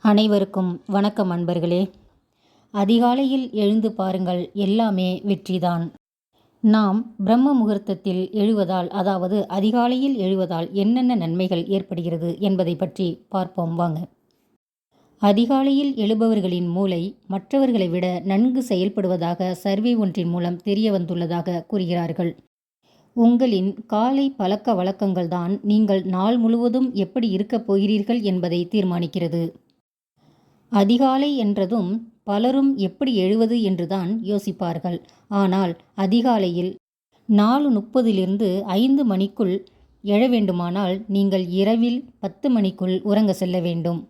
அனைவருக்கும் வணக்கம் அன்பர்களே. அதிகாலையில் எழுந்து பாருங்கள், எல்லாமே வெற்றிதான். நாம் பிரம்ம முகூர்த்தத்தில் எழுவதால், அதாவது அதிகாலையில் எழுவதால் என்னென்ன நன்மைகள் ஏற்படுகிறது என்பதை பற்றி பார்ப்போம் வாங்க. அதிகாலையில் எழுபவர்களின் மூளை மற்றவர்களை விட நன்கு செயல்படுவதாக சர்வே ஒன்றின் மூலம் தெரிய வந்துள்ளதாக கூறுகிறார்கள். உங்களின் காலை பழக்க வழக்கங்கள்தான் நீங்கள் நாள் முழுவதும் எப்படி இருக்கப் போகிறீர்கள் என்பதை தீர்மானிக்கிறது. அதிகாலை என்றதும் பலரும் எப்படி எழுவது என்றுதான் யோசிப்பார்கள். ஆனால் அதிகாலையில் 4:30 5 மணிக்குள் எழ வேண்டுமானால் நீங்கள் இரவில் 10 மணிக்குள் உறங்க செல்ல வேண்டும்.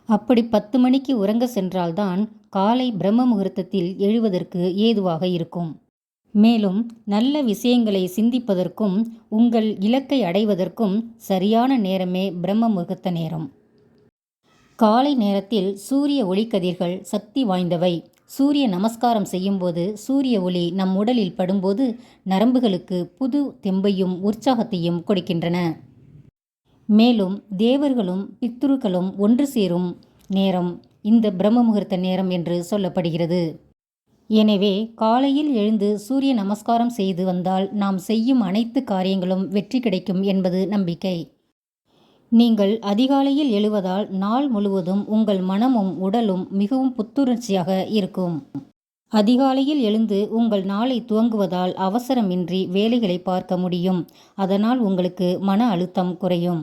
அப்படி 10 மணிக்கு உறங்க சென்றால்தான் காலை பிரம்ம முகூர்த்தத்தில் எழுவதற்கு ஏதுவாக இருக்கும். மேலும் நல்ல விஷயங்களை சிந்திப்பதற்கும் உங்கள் இலக்கை அடைவதற்கும் சரியான நேரமே பிரம்ம முகூர்த்த நேரம். காலை நேரத்தில் சூரிய ஒளிக்கதிர்கள் சக்தி வாய்ந்தவை. சூரிய நமஸ்காரம் செய்யும்போது சூரிய ஒளி நம் உடலில் படும்போது நரம்புகளுக்கு புது தெம்பையும் உற்சாகத்தையும் கொடுக்கின்றன. மேலும் தேவர்களும் பித்ருக்களும் ஒன்று சேரும் நேரம் இந்த பிரம்ம முகூர்த்த நேரம் என்று சொல்லப்படுகிறது. எனவே காலையில் எழுந்து சூரிய நமஸ்காரம் செய்து வந்தால் நாம் செய்யும் அனைத்து காரியங்களும் வெற்றி கிடைக்கும் என்பது நம்பிக்கை. நீங்கள் அதிகாலையில் எழுவதால் நாள் முழுவதும் உங்கள் மனமும் உடலும் மிகவும் புத்துணர்ச்சியாக இருக்கும். அதிகாலையில் எழுந்து உங்கள் நாளை துவங்குவதால் அவசரமின்றி வேலைகளை பார்க்க முடியும். அதனால் உங்களுக்கு மன அழுத்தம் குறையும்.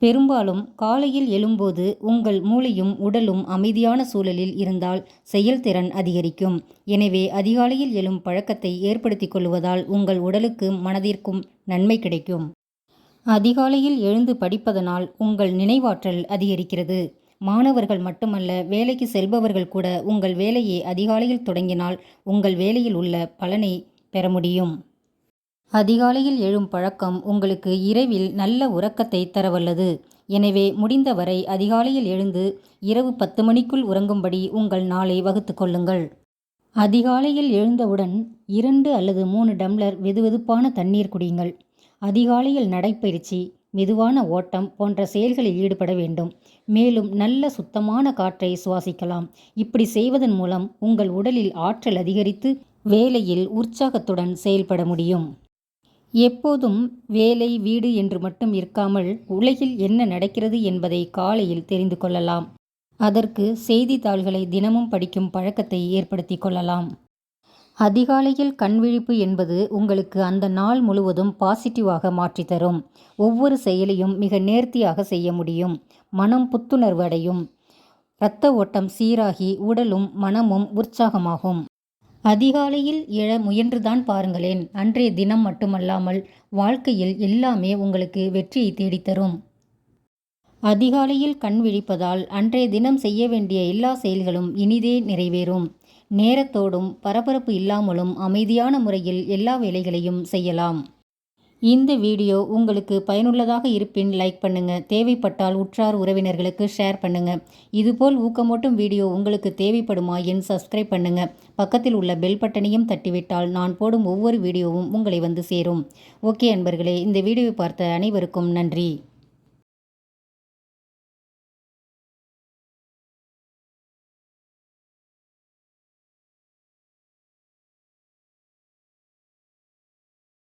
பெரும்பாலும் காலையில் எழும்போது உங்கள் மூளையும் உடலும் அமைதியான சூழலில் இருந்தால் செயல்திறன் அதிகரிக்கும். எனவே அதிகாலையில் எழும் பழக்கத்தை ஏற்படுத்திக் கொள்வதால் உங்கள் உடலுக்கும் மனதிற்கும் நன்மை கிடைக்கும். அதிகாலையில் எழுந்து படிப்பதனால் உங்கள் நினைவாற்றல் அதிகரிக்கிறது. மாணவர்கள் மட்டுமல்ல, வேலைக்கு செல்பவர்கள் கூட உங்கள் வேலையை அதிகாலையில் தொடங்கினால் உங்கள் வேலையில் உள்ள பலனை பெற முடியும். அதிகாலையில் எழும் பழக்கம் உங்களுக்கு இரவில் நல்ல உறக்கத்தை தரவல்லது. எனவே முடிந்தவரை அதிகாலையில் எழுந்து இரவு 10 மணிக்குள் உறங்கும்படி உங்கள் நாளை வகுத்து கொள்ளுங்கள். அதிகாலையில் எழுந்தவுடன் 2 அல்லது 3 டம்ளர் வெதுவெதுப்பான தண்ணீர் குடியுங்கள். அதிகாலையில் நடைப்பயிற்சி, மெதுவான ஓட்டம் போன்ற செயல்களில் ஈடுபட வேண்டும். மேலும் நல்ல சுத்தமான காற்றை சுவாசிக்கலாம். இப்படி செய்வதன் மூலம் உங்கள் உடலில் ஆற்றல் அதிகரித்து வேலையில் உற்சாகத்துடன் செயல்பட முடியும். எப்போதும் வேலை வீடு என்று மட்டும் இருக்காமல் உலகில் என்ன நடக்கிறது என்பதை காலையில் தெரிந்து கொள்ளலாம். அதற்கு செய்தித்தாள்களை தினமும் படிக்கும் பழக்கத்தை ஏற்படுத்தி கொள்ளலாம். அதிகாலையில் கண்விழிப்பு என்பது உங்களுக்கு அந்த நாள் முழுவதும் பாசிட்டிவாக மாற்றித்தரும். ஒவ்வொரு செயலையும் மிக நேர்த்தியாக செய்ய முடியும். மனம் புத்துணர்வு அடையும். இரத்த ஓட்டம் சீராகி உடலும் மனமும் உற்சாகமாகும். அதிகாலையில் எழ முயன்றுதான் பாருங்களேன். அன்றைய தினம் மட்டுமல்லாமல் வாழ்க்கையில் எல்லாமே உங்களுக்கு வெற்றியை தேடித்தரும். அதிகாலையில் கண் விழிப்பதால் அன்றைய தினம் செய்ய வேண்டிய எல்லா செயல்களும் இனிதே நிறைவேறும். நேரத்தோடும் பரபரப்பு இல்லாமலும் அமைதியான முறையில் எல்லா வேலைகளையும் செய்யலாம். இந்த வீடியோ உங்களுக்கு பயனுள்ளதாக இருப்பின் லைக் பண்ணுங்க. தேவைப்பட்டால் உற்றார் உறவினர்களுக்கு ஷேர் பண்ணுங்க. இதுபோல் ஊக்கமூட்டும் வீடியோ உங்களுக்கு தேவைப்படுமாயின் சப்ஸ்கிரைப் பண்ணுங்க. பக்கத்தில் உள்ள பெல் பட்டனையும் தட்டிவிட்டால் நான் போடும் ஒவ்வொரு வீடியோவும் உங்களை வந்து சேரும். ஓகே அன்பர்களே, இந்த வீடியோவை பார்த்த அனைவருக்கும் நன்றி.